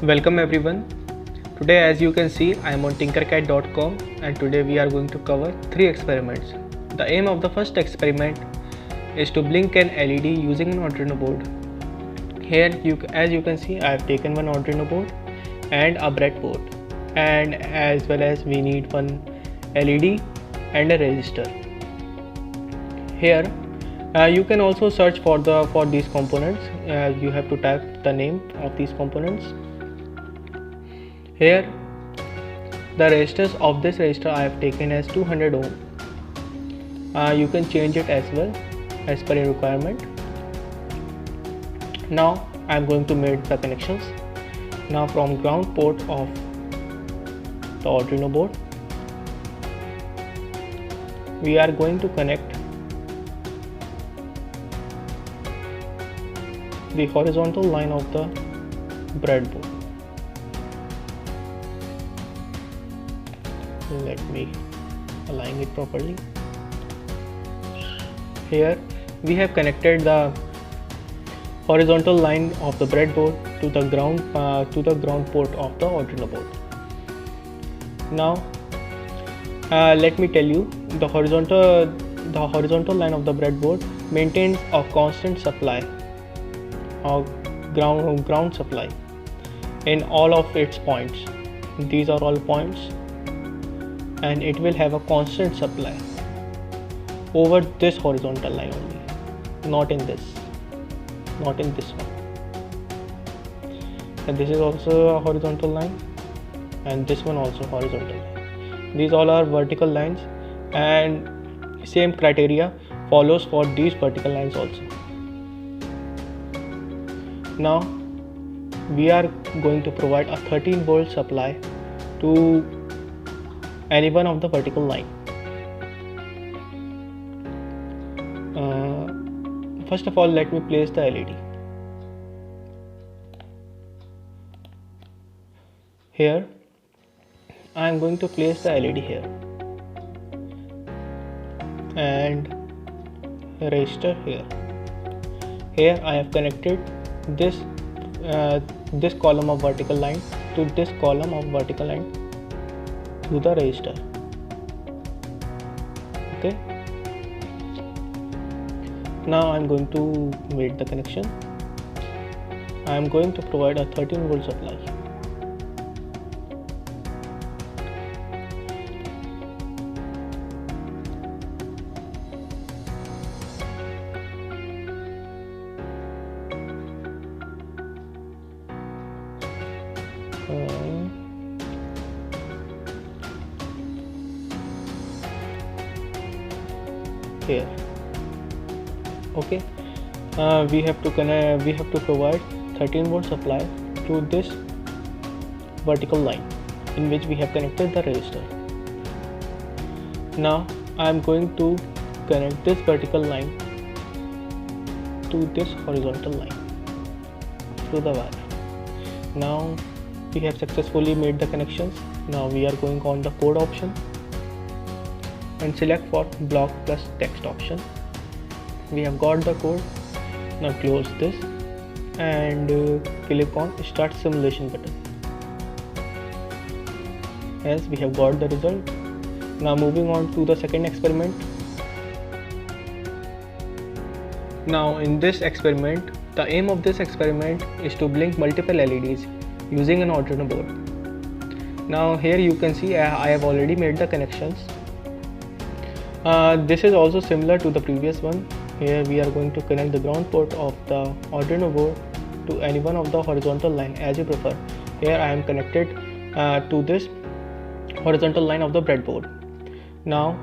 Welcome everyone. Today, as you can see, I am on tinkercad.com and today we are going to cover 3 experiments. The aim of the first experiment is to blink an LED using an Arduino board. Here, as you can see, I have taken one Arduino board and a breadboard, and as well as we need one LED and a resistor. Here, you can also search for these components. You have to type the name of these components. Here, the resistors of this resistor I have taken as 200 ohm. You can change it as well as per your requirement. Now I am going to make the connections. Now from ground port of the Arduino board, we are going to connect the horizontal line of the breadboard. Let me align it properly. Here we have connected the horizontal line of the breadboard to the ground port of the Arduino board. Now let me tell you, the horizontal line of the breadboard maintains a constant supply of ground supply in all of its points. These are all points, and it will have a constant supply over this horizontal line only, not in this one. And this is also a horizontal line, and this one also horizontal line. These all are vertical lines, and same criteria follows for these vertical lines also. Now we are going to provide a 13 volt supply to any one of the vertical line. First of all, let me place the LED. Here I am going to place the LED here, and resistor here. Here I have connected this column of vertical line to this column of vertical line to the resistor. Okay. Now I am going to make the connection. I am going to provide a 13 volt supply. Here. Okay, we have to provide 13 volt supply to this vertical line in which we have connected the resistor. Now I am going to connect this vertical line to this horizontal line through the wire. Now we have successfully made the connections. Now we are going on the code option and select for block plus text option. We have got the code. Now close this and click on start simulation button. As we have got the result. Now moving on to the second experiment. Now in this experiment, the aim of this experiment is to blink multiple LEDs using an Arduino board. Now here you can see I have already made the connections. This is also similar to the previous one. Here we are going to connect the ground port of the Arduino board to any one of the horizontal line as you prefer. Here I am connected to this horizontal line of the breadboard. Now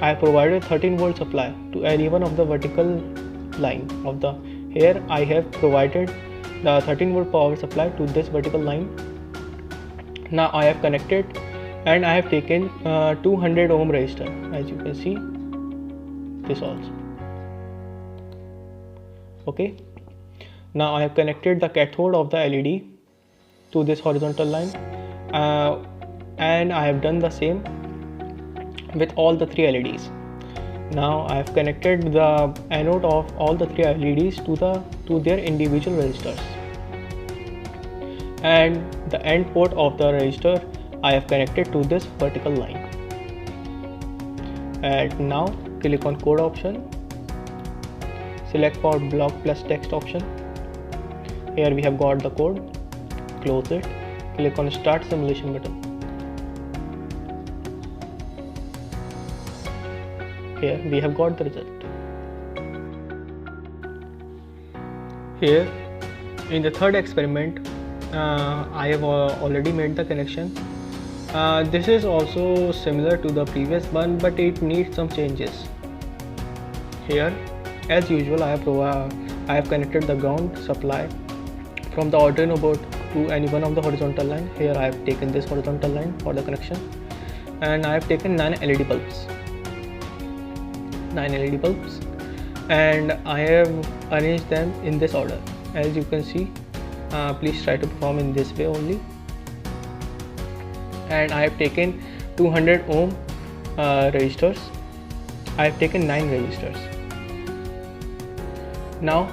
I have provided 13 volt supply to any one of the vertical line of the. Here I have provided the 13 volt power supply to this vertical line. Now I have connected and I have taken 200 ohm resistor, as you can see this also. Okay, now I have connected the cathode of the LED to this horizontal line, and I have done the same with all the 3 LEDs. Now I have connected the anode of all the 3 LEDs to their individual resistors, and the end port of the resistor I have connected to this vertical line. And now click on code option, select for block plus text option. Here we have got the code, close it, click on start simulation button. Here we have got the result. Here in the third experiment, I have already made the connection. This is also similar to the previous one, but it needs some changes. Here, as usual, I have connected the ground supply from the Arduino board to any one of the horizontal line. Here I have taken this horizontal line for the connection, and I have taken 9 LED bulbs. 9 LED bulbs, and I have arranged them in this order. As you can see, please try to perform in this way only. And I have taken 200 ohm resistors. I have taken 9 resistors. Now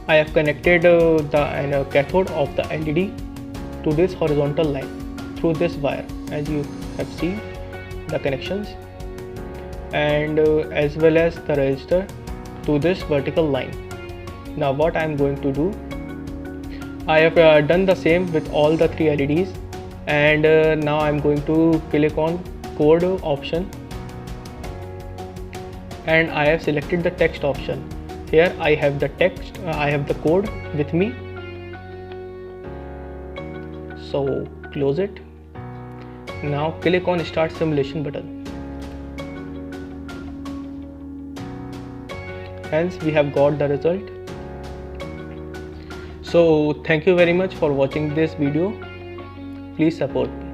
I have connected the cathode of the LED to this horizontal line through this wire, as you have seen the connections, and as well as the resistor to this vertical line. Now what I am going to do, I have done the same with all the 3 LEDs, and now I am going to click on code option, and I have selected the text option. Here I have the text, I have the code with me, so close it. Now click on start simulation button. Hence we have got the result. So thank you very much for watching this video. Please support me.